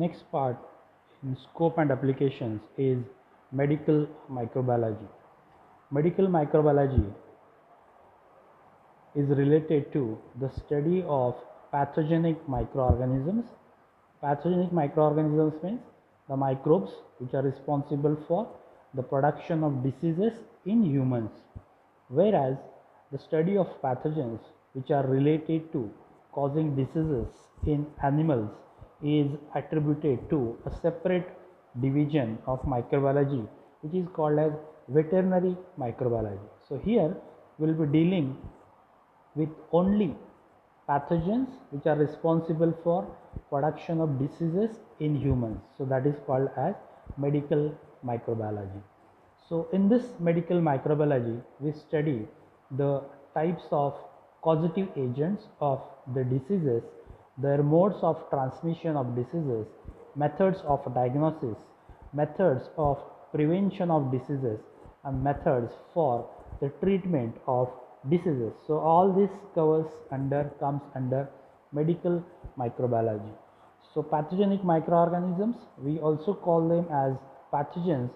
Next part in scope and applications is medical microbiology. Medical microbiology is related to the study of pathogenic microorganisms. Pathogenic microorganisms means the microbes which are responsible for the production of diseases in humans, whereas the study of pathogens which are related to causing diseases in animals is attributed to a separate division of microbiology which is called as veterinary microbiology. So here we will be dealing with only pathogens which are responsible for production of diseases in humans. So that is called as medical microbiology. So in this medical microbiology, we study the types of causative agents of the diseases, their modes of transmission of diseases, methods of diagnosis, methods of prevention of diseases, and methods for the treatment of diseases. So all this comes under medical microbiology. So pathogenic microorganisms, we also call them as pathogens.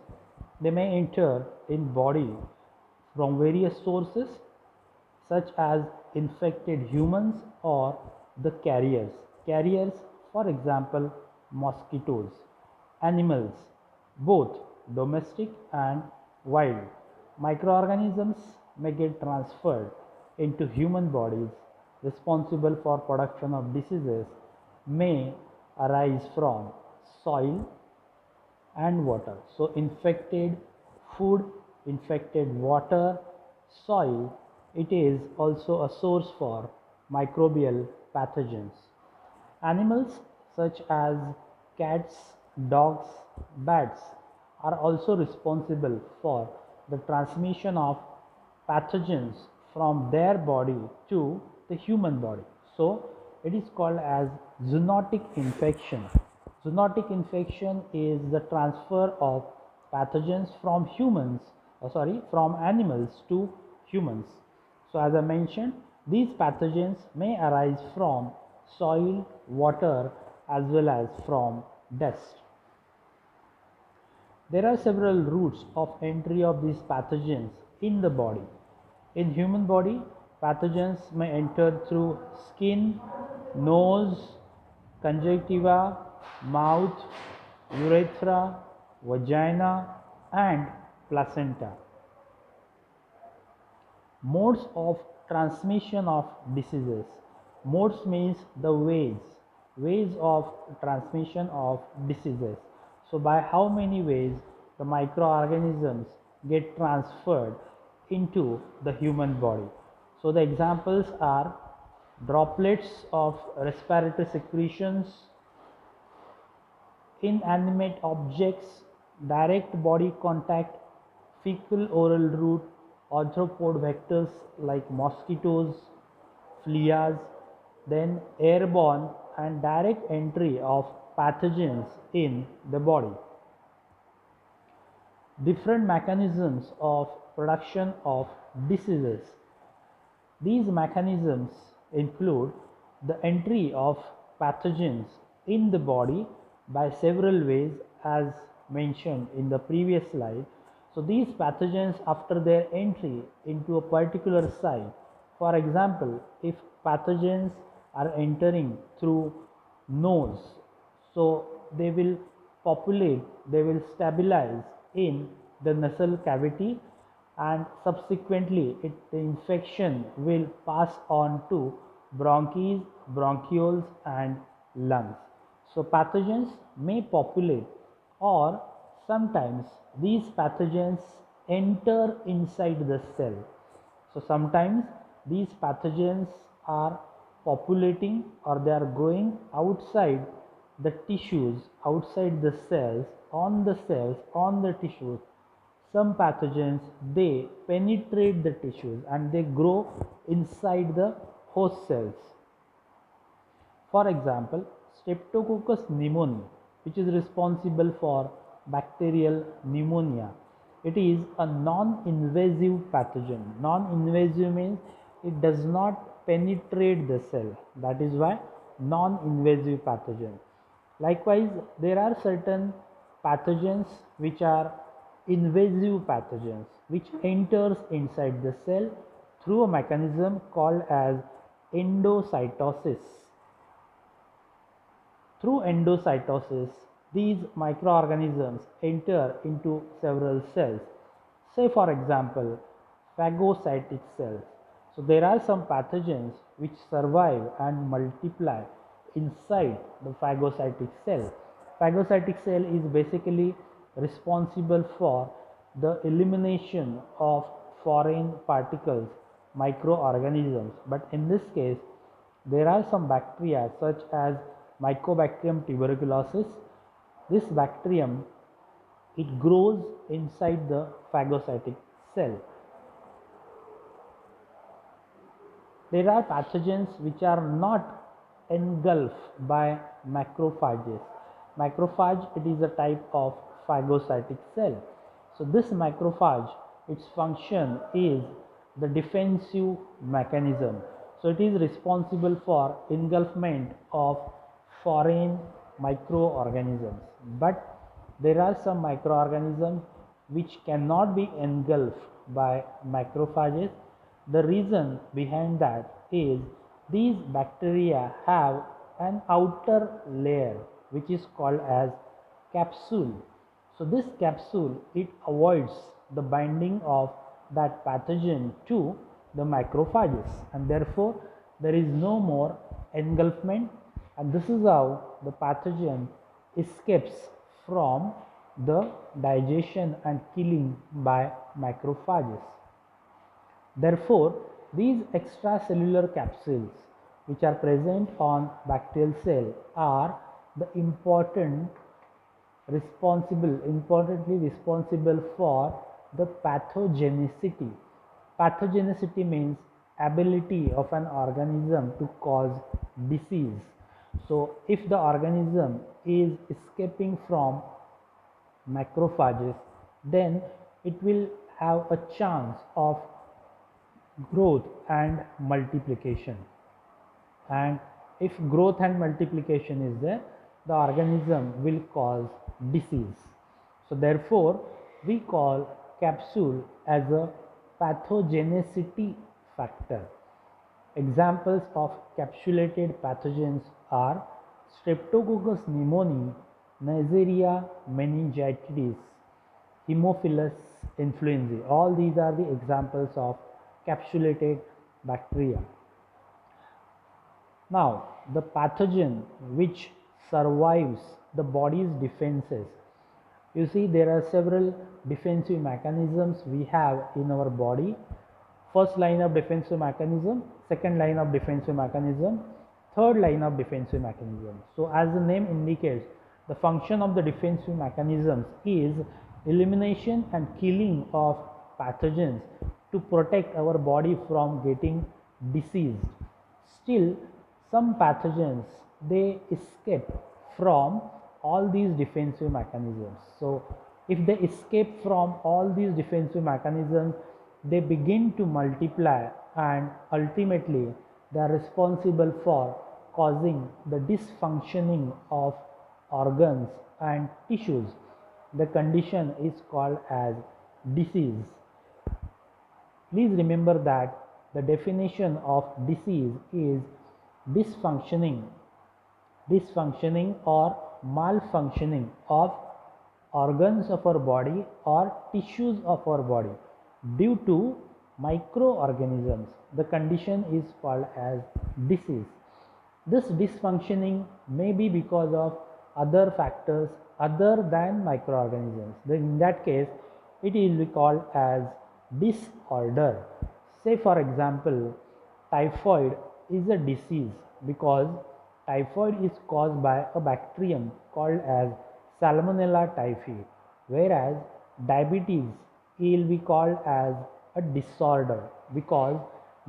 They may enter in body from various sources such as infected humans or the carriers. Carriers, for example, mosquitoes, animals, both domestic and wild. Microorganisms may get transferred into human bodies responsible for production of diseases may arise from soil and water. So infected food, infected water, soil, it is also a source for microbial pathogens. Animals such as cats, dogs, bats are also responsible for the transmission of pathogens from their body to the human body. So it is called as zoonotic infection. Zoonotic infection is the transfer of pathogens from from animals to humans. So as I mentioned, these pathogens may arise from soil, water, as well as from dust. There are several routes of entry of these pathogens in the body. In human body, pathogens may enter through skin, nose, conjunctiva, mouth, urethra, vagina, and placenta. Modes of transmission of diseases. Modes means the ways of transmission of diseases. So by how many ways the microorganisms get transferred into the human body. So the examples are droplets of respiratory secretions, inanimate objects, direct body contact, fecal oral route, arthropod vectors like mosquitoes, fleas, then airborne and direct entry of pathogens in the body. Different mechanisms of production of diseases. These mechanisms include the entry of pathogens in the body by several ways as mentioned in the previous slide. So these pathogens, after their entry into a particular site, for example, if pathogens are entering through nose, so they will populate, they will stabilize in the nasal cavity, and subsequently the infection will pass on to bronchs, bronchioles, and lungs. So pathogens may populate, or sometimes these pathogens enter inside the cell. So sometimes these pathogens are populating, or they are going outside the tissues, outside the cells, on the tissues. Some pathogens, they penetrate the tissues and they grow inside the host cells. For example, Streptococcus pneumoniae, which is responsible for bacterial pneumonia. It is a non-invasive pathogen. Non-invasive means it does not penetrate the cell. That is why non-invasive pathogen. Likewise, there are certain pathogens which are invasive pathogens which enters inside the cell through a mechanism called as endocytosis. Through endocytosis, these microorganisms enter into several cells. Say for example, phagocytic cells. So there are some pathogens which survive and multiply inside the phagocytic cell. Phagocytic cell is basically responsible for the elimination of foreign particles, microorganisms. But in this case, there are some bacteria such as Mycobacterium tuberculosis. This bacterium, it grows inside the phagocytic cell. There are pathogens which are not engulfed by macrophages. Macrophage, it is a type of phagocytic cell. So this macrophage, its function is the defensive mechanism. So it is responsible for engulfment of foreign microorganisms. But there are some microorganisms which cannot be engulfed by macrophages. The reason behind that is these bacteria have an outer layer which is called as capsule. So this capsule, it avoids the binding of that pathogen to the macrophages, and therefore there is no more engulfment, and this is how the pathogen escapes from the digestion and killing by macrophages. Therefore, these extracellular capsules which are present on bacterial cell are the importantly responsible for the pathogenicity. Pathogenicity means ability of an organism to cause disease. So if the organism is escaping from macrophages, then it will have a chance of growth and multiplication. And if growth and multiplication is there, the organism will cause disease. So therefore, we call capsule as a pathogenicity factor. Examples of capsulated pathogens are Streptococcus pneumoniae, Neisseria meningitidis, Haemophilus influenzae. All these are the examples of capsulated bacteria. Now, the pathogen which survives the body's defenses. You see, there are several defensive mechanisms we have in our body. First line of defensive mechanism, second line of defensive mechanism, third line of defensive mechanism. So as the name indicates, the function of the defensive mechanisms is elimination and killing of pathogens to protect our body from getting diseased. Still, some pathogens, they escape from all these defensive mechanisms. So if they escape from all these defensive mechanisms, they begin to multiply, and ultimately they are responsible for causing the dysfunctioning of organs and tissues. The condition is called as disease. Please remember that the definition of disease is dysfunctioning or malfunctioning of organs of our body or tissues of our body due to microorganisms. The condition is called as disease. This dysfunctioning may be because of other factors other than microorganisms. Then in that case, it is called as disorder. Say for example, typhoid is a disease because typhoid is caused by a bacterium called as Salmonella typhi, whereas diabetes will be called as a disorder because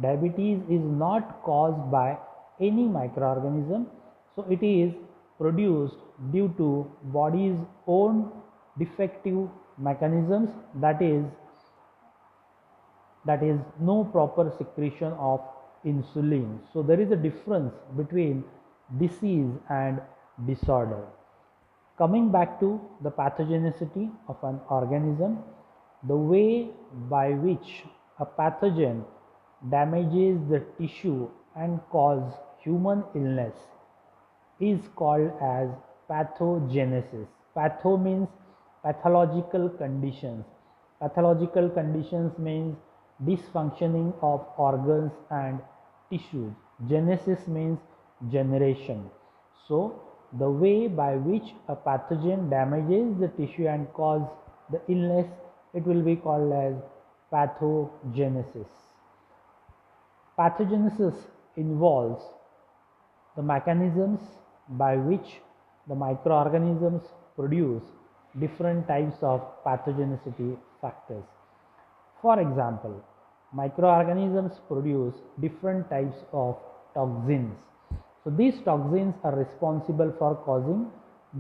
diabetes is not caused by any microorganism, so it is produced due to body's own defective mechanisms, that is no proper secretion of insulin. So there is a difference between disease and disorder. Coming back to the pathogenicity of an organism, the way by which a pathogen damages the tissue and cause human illness is called as pathogenesis. Patho means pathological conditions. Pathological conditions means dysfunctioning of organs and tissues. Genesis means generation. So, the way by which a pathogen damages the tissue and cause the illness, it will be called as pathogenesis. Pathogenesis involves the mechanisms by which the microorganisms produce different types of pathogenicity factors. For example, microorganisms produce different types of toxins. So these toxins are responsible for causing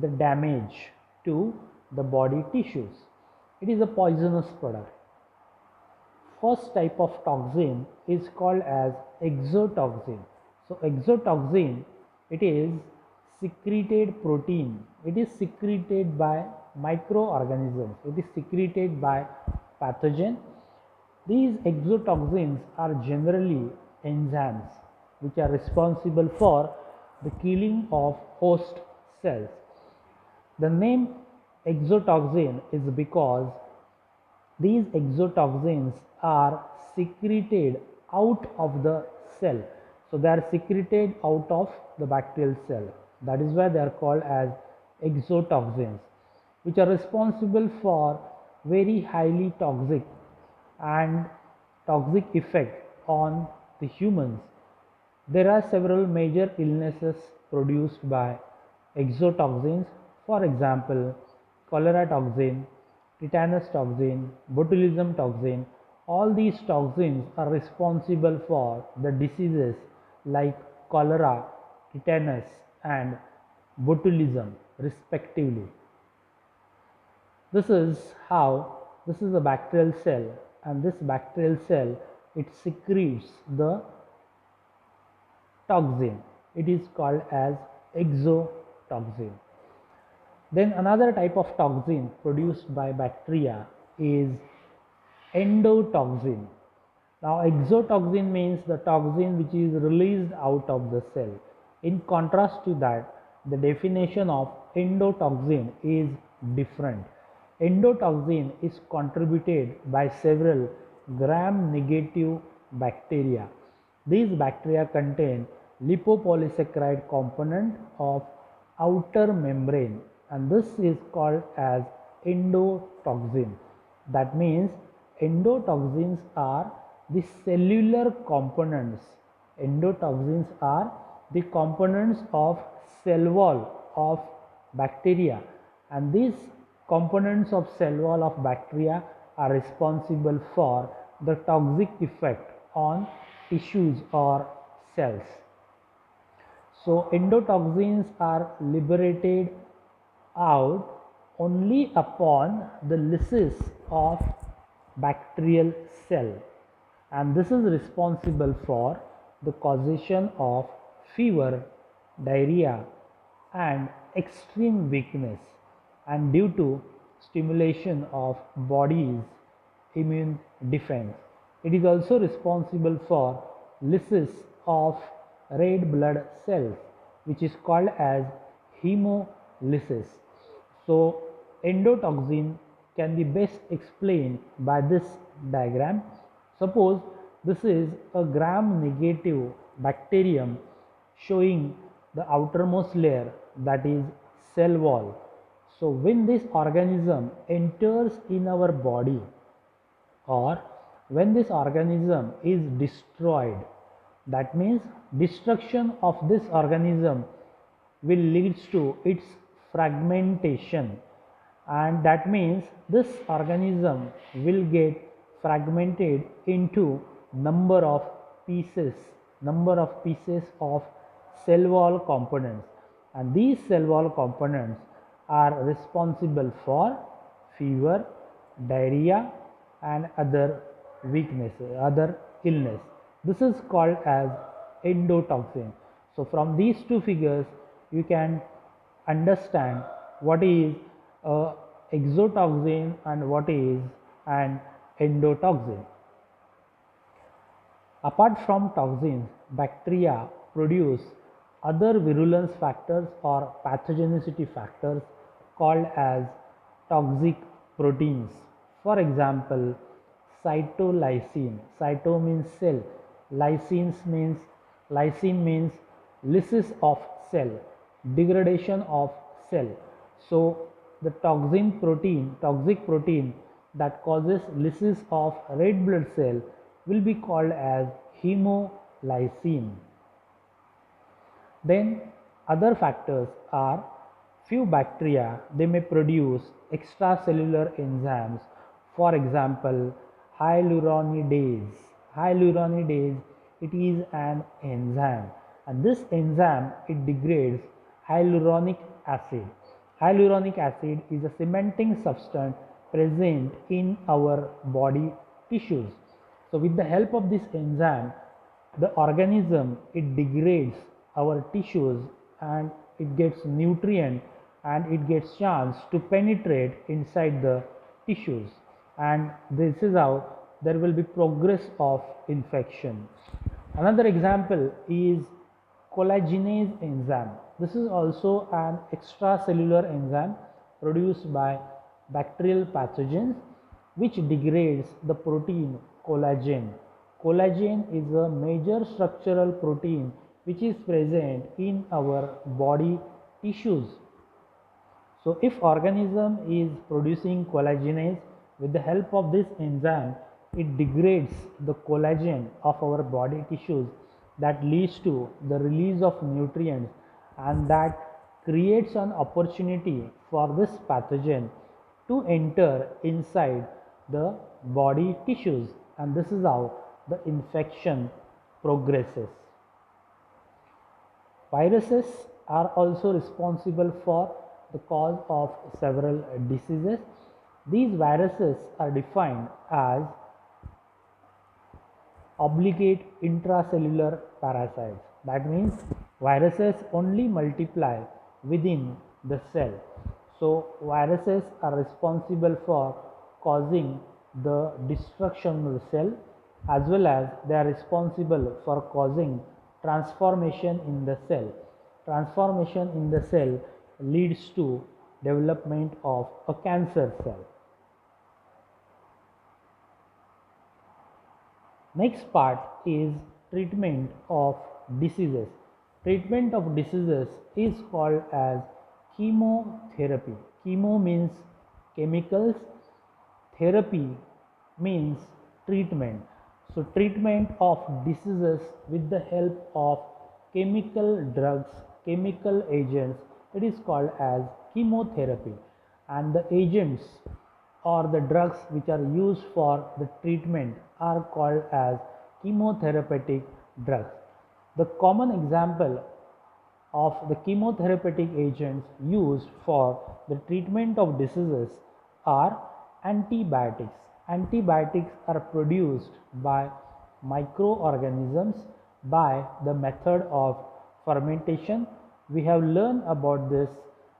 the damage to the body tissues. It is a poisonous product. First type of toxin is called as exotoxin. So exotoxin, it is secreted protein. It is secreted by microorganisms. It is secreted by pathogen. These exotoxins are generally enzymes which are responsible for the killing of host cells. The name exotoxin is because these exotoxins are secreted out of the cell. So they are secreted out of the bacterial cell. That is why they are called as exotoxins, which are responsible for very highly toxic and toxic effect on the humans. There are several major illnesses produced by exotoxins. For example, cholera toxin, tetanus toxin, botulism toxin. All these toxins are responsible for the diseases like cholera, tetanus and botulism respectively. This is a bacterial cell, and this bacterial cell, it secretes the toxin. It is called as exotoxin. Then another type of toxin produced by bacteria is endotoxin. Now exotoxin means the toxin which is released out of the cell. In contrast to that, the definition of endotoxin is different. Endotoxin is contributed by several gram-negative bacteria. These bacteria contain lipopolysaccharide component of outer membrane, and this is called as endotoxin. That means endotoxins are the cellular components. Endotoxins are the components of cell wall of bacteria, and these components of cell wall of bacteria are responsible for the toxic effect on tissues or cells. So endotoxins are liberated out only upon the lysis of bacterial cell, and this is responsible for the causation of fever, diarrhea and extreme weakness, and due to stimulation of body's immune defense. It is also responsible for lysis of red blood cells, which is called as hemolysis. So endotoxin can be best explained by this diagram. Suppose this is a gram-negative bacterium showing the outermost layer, that is cell wall. So when this organism enters in our body, or when this organism is destroyed, that means destruction of this organism will leads to its fragmentation, and that means this organism will get fragmented into number of pieces of cell wall components, and these cell wall components are responsible for fever, diarrhea and other weaknesses, other illness. This is called as endotoxin. So from these two figures you can understand what is a exotoxin and what is an endotoxin. Apart from toxins, bacteria produce other virulence factors or pathogenicity factors called as toxic proteins. For example, cytolysine. Cyto means cell. Lysine means lysis of cell, degradation of cell. So the toxic protein that causes lysis of red blood cell will be called as hemolysin. Then other factors are few bacteria, they may produce extracellular enzymes. For example, hyaluronidase. Hyaluronidase, it is an enzyme, and this enzyme, it degrades hyaluronic acid. Hyaluronic acid is a cementing substance present in our body tissues. So with the help of this enzyme, the organism, it degrades our tissues and it gets nutrient and it gets chance to penetrate inside the tissues, and this is how there will be progress of infection. Another example is collagenase enzyme. This is also an extracellular enzyme produced by bacterial pathogens which degrades the protein collagen. Collagen is a major structural protein which is present in our body tissues. So if organism is producing collagenase, with the help of this enzyme, it degrades the collagen of our body tissues, that leads to the release of nutrients, and that creates an opportunity for this pathogen to enter inside the body tissues, and this is how the infection progresses. Viruses are also responsible for the cause of several diseases. These viruses are defined as obligate intracellular parasites. That means viruses only multiply within the cell. So viruses are responsible for causing the destruction of the cell, as well as they are responsible for causing transformation in the cell. Transformation in the cell leads to development of a cancer cell. Next part is treatment of diseases. Treatment of diseases is called as chemotherapy. Chemo means chemicals, therapy means treatment. So treatment of diseases with the help of chemical drugs, chemical agents, it is called as chemotherapy, and the agents or the drugs which are used for the treatment are called as chemotherapeutic drugs. The common example of the chemotherapeutic agents used for the treatment of diseases are antibiotics. Antibiotics are produced by microorganisms by the method of fermentation. We have learned about this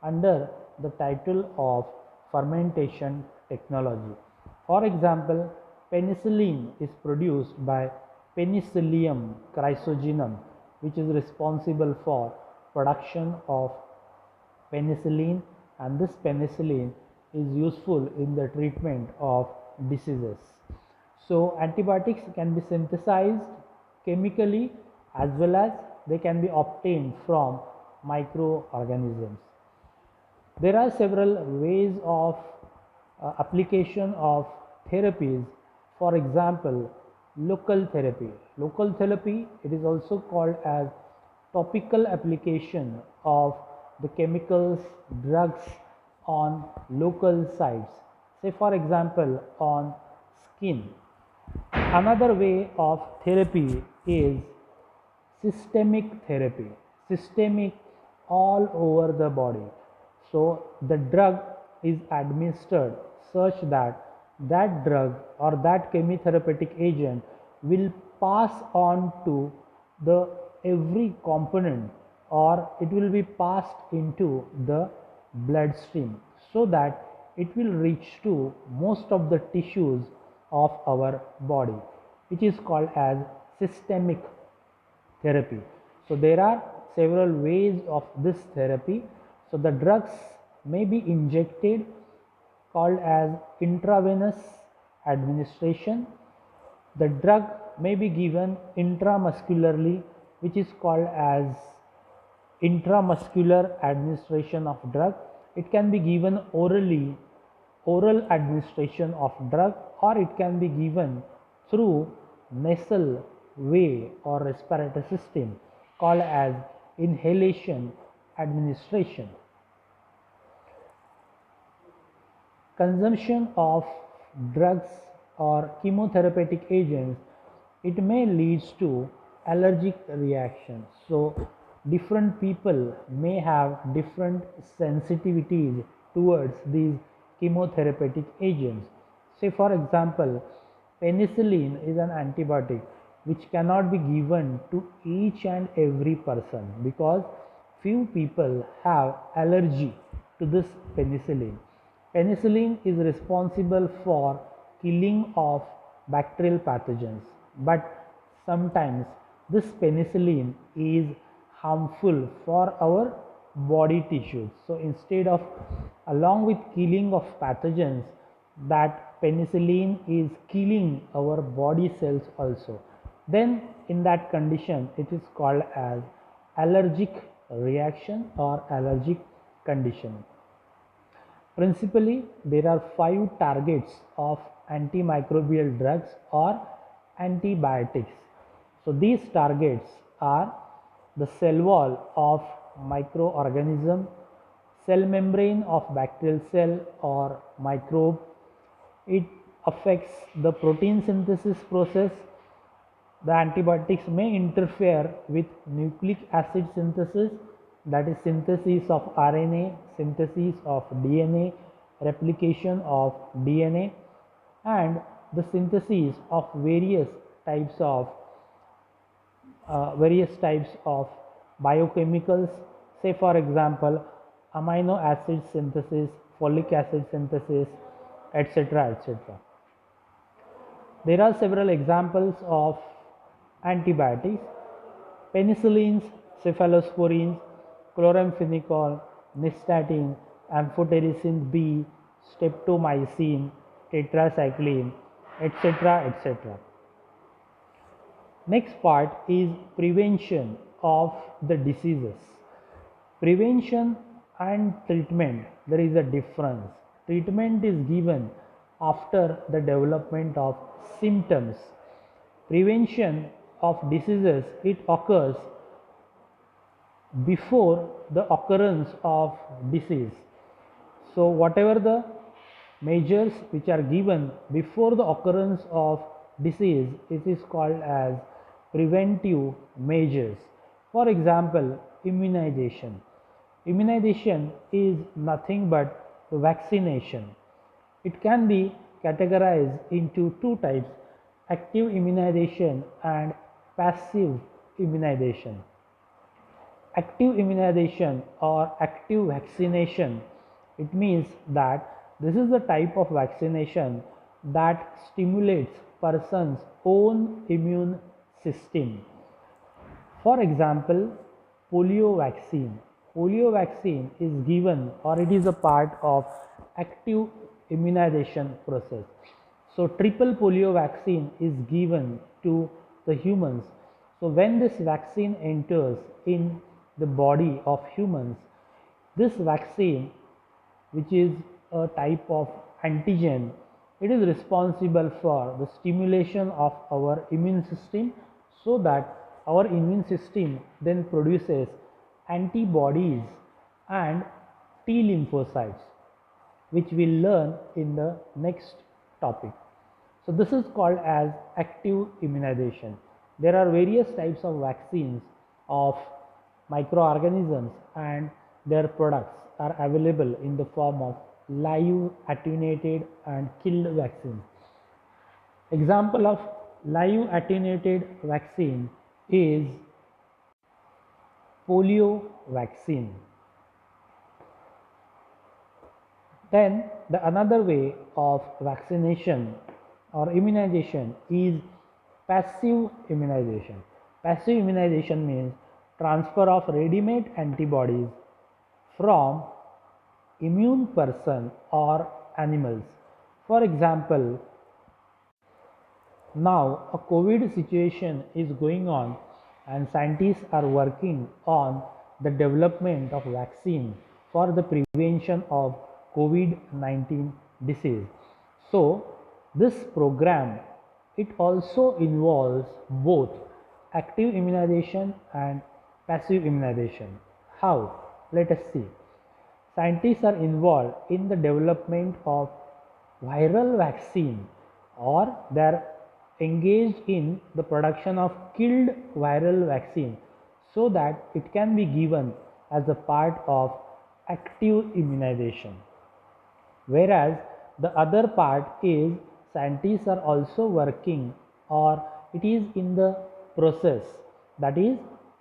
under the title of fermentation technology. For example, penicillin is produced by Penicillium chrysogenum, which is responsible for production of penicillin, and this penicillin is useful in the treatment of diseases. So antibiotics can be synthesized chemically as well as they can be obtained from microorganisms. There are several ways of application of therapies. For example, local therapy. Local therapy, it is also called as topical application of the chemicals, drugs on local sites. Say for example on skin. Another way of therapy is systemic therapy. Systemic, all over the body. So the drug is administered such that that drug or that chemotherapeutic agent will pass on to the every component or it will be passed into the bloodstream so that it will reach to most of the tissues of our body, which is called as systemic therapy. So there are several ways of this therapy. So the drugs may be injected, called as intravenous administration. The drug may be given intramuscularly, which is called as intramuscular administration of drug. It can be given orally, oral administration of drug, or it can be given through nasal way or respiratory system, called as inhalation administration. Consumption of drugs or chemotherapeutic agents, it may leads to allergic reactions. So different people may have different sensitivities towards these chemotherapeutic agents. Say for example, penicillin is an antibiotic which cannot be given to each and every person because few people have allergy to this penicillin. Penicillin is responsible for killing of bacterial pathogens, but sometimes this penicillin is harmful for our body tissues. So instead of, along with killing of pathogens, that penicillin is killing our body cells also. Then in that condition it is called as allergic reaction or allergic condition. Principally, there are 5 targets of antimicrobial drugs or antibiotics. So these targets are the cell wall of microorganism, cell membrane of bacterial cell or microbe. It affects the protein synthesis process. The antibiotics may interfere with nucleic acid synthesis, that is synthesis of RNA, synthesis of DNA, replication of DNA, and the synthesis of various types of biochemicals. Say for example, amino acid synthesis, folic acid synthesis, etc., etc. There are several examples of antibiotics: penicillins, cephalosporins, chloramphenicol, nystatin, amphotericin B, streptomycin, tetracycline, etc., etc. Next part is prevention of the diseases. Prevention and treatment, there is a difference. Treatment is given after the development of symptoms. Prevention of diseases, it occurs before the occurrence of disease. So whatever the measures which are given before the occurrence of disease, it is called as preventive measures. For example, immunization. Immunization is nothing but vaccination. It can be categorized into 2 types: active immunization and passive immunization. Active immunization or active vaccination, it means that this is the type of vaccination that stimulates person's own immune system. For example, polio vaccine. Polio vaccine is given, or it is a part of active immunization process. So triple polio vaccine is given to the humans. So when this vaccine enters in the body of humans, this vaccine, which is a type of antigen, it is responsible for the stimulation of our immune system, so that our immune system then produces antibodies and T lymphocytes, which we will learn in the next topic. So this is called as active immunization. There are various types of vaccines of microorganisms, and their products are available in the form of live, attenuated and killed vaccines. Example of live attenuated vaccine is polio vaccine. Then the another way of vaccination or immunization is passive immunization. Passive immunization means transfer of ready-made antibodies from immune person or animals. For example, now a COVID situation is going on and scientists are working on the development of vaccine for the prevention of COVID-19 disease. So this program, it also involves both active immunization and passive immunization. How? Let us see. Scientists are involved in the development of viral vaccine, or they are engaged in the production of killed viral vaccine so that it can be given as a part of active immunization. Whereas the other part is scientists are also working, or it is in the process, that is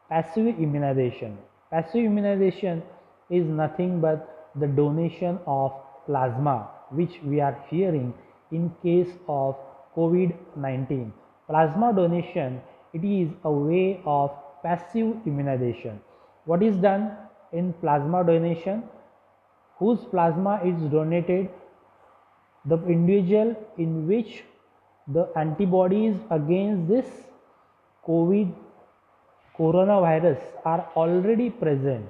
passive immunization. Passive immunization is nothing but the donation of plasma, which we are hearing in case of COVID-19. Plasma donation, it is a way of passive immunization. What is done in plasma donation? Whose plasma is donated? The individual in which the antibodies against this coronavirus are already present,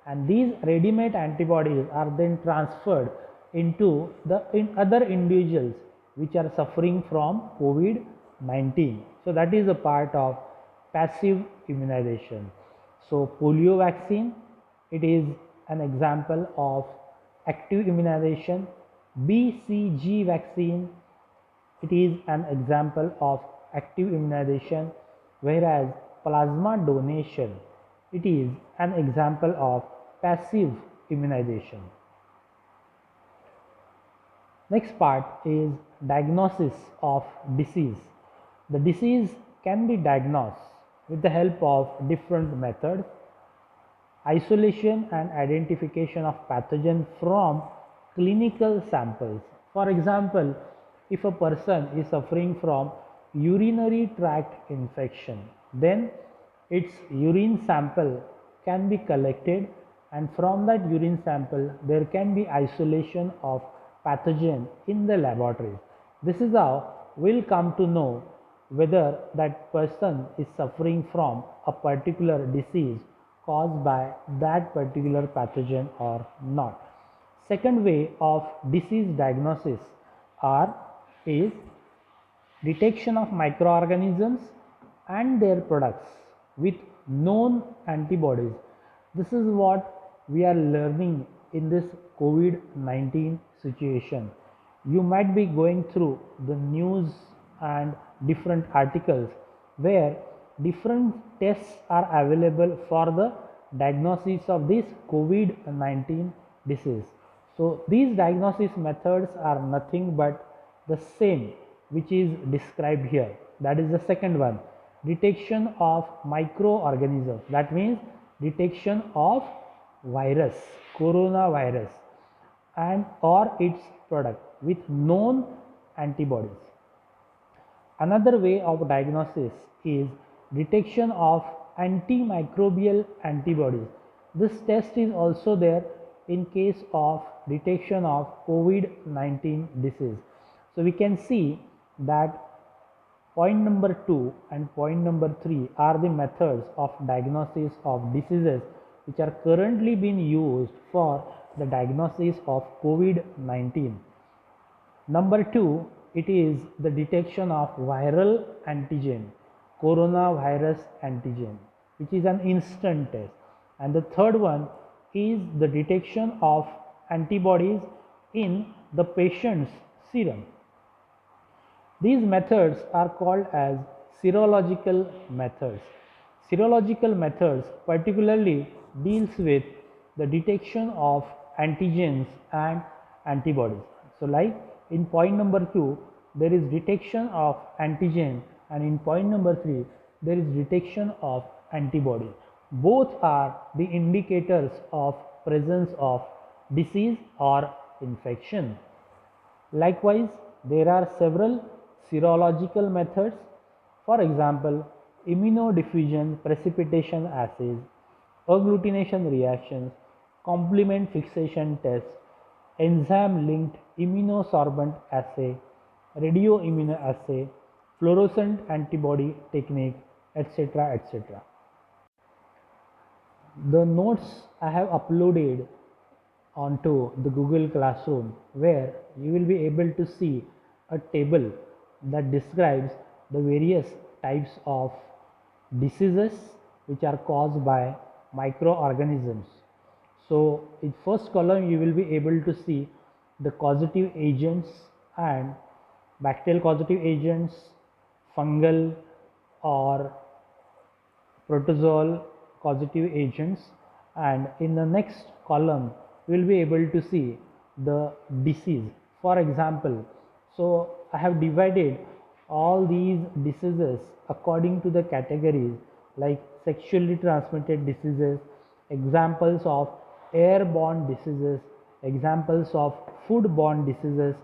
and these ready-made antibodies are then transferred into the other individuals which are suffering from COVID-19. So that is a part of passive immunization. So polio vaccine, it is an example of active immunization. BCG vaccine, it is an example of active immunization, whereas plasma donation, it is an example of passive immunization. Next part is diagnosis of disease. The disease can be diagnosed with the help of different methods. Isolation and identification of pathogen from clinical samples. For example, if a person is suffering from urinary tract infection, then its urine sample can be collected, and from that urine sample there can be isolation of pathogen in the laboratory. This is how we'll come to know whether that person is suffering from a particular disease caused by that particular pathogen or not. Second way of disease diagnosis is detection of microorganisms and their products with known antibodies. This is what we are learning in this COVID-19 situation. You might be going through the news and different articles where different tests are available for the diagnosis of this COVID-19 disease. So these diagnosis methods are nothing but the same which is described here. That is the second one, detection of microorganisms. That means detection of virus, coronavirus, and or its product with known antibodies. Another way of diagnosis is detection of antimicrobial antibodies. This test is also there in case of detection of COVID-19 disease. So we can see that point number 2 and point number 3 are the methods of diagnosis of diseases which are currently being used for the diagnosis of COVID-19. Number 2, it is the detection of viral antigen, coronavirus antigen, which is an instant test. And the third one is the detection of antibodies in the patient's serum. These methods are called as serological methods. Serological methods particularly deals with the detection of antigens and antibodies. So like in point number 2, there is detection of antigen, and in point number 3, there is detection of antibody. Both are the indicators of presence of disease or infection. Likewise, there are several serological methods. For example, immunodiffusion precipitation assays, agglutination reactions, complement fixation tests, enzyme linked immunosorbent assay, radioimmunoassay, fluorescent antibody technique, etc. etc. The notes I have uploaded onto the Google Classroom, where you will be able to see a table that describes the various types of diseases which are caused by microorganisms. So in first column you will be able to see the causative agents and bacterial causative agents, fungal or protozoal causative agents, and in the next column we will be able to see the disease. For example, so I have divided all these diseases according to the categories like sexually transmitted diseases, examples of airborne diseases, examples of foodborne diseases,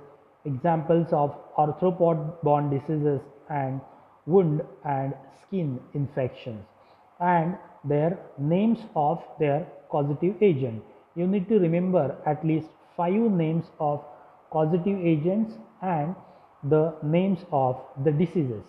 examples of arthropod-borne diseases, and wound and skin infections, and their names of their causative agent. You need to remember at least 5 names of causative agents and the names of the diseases.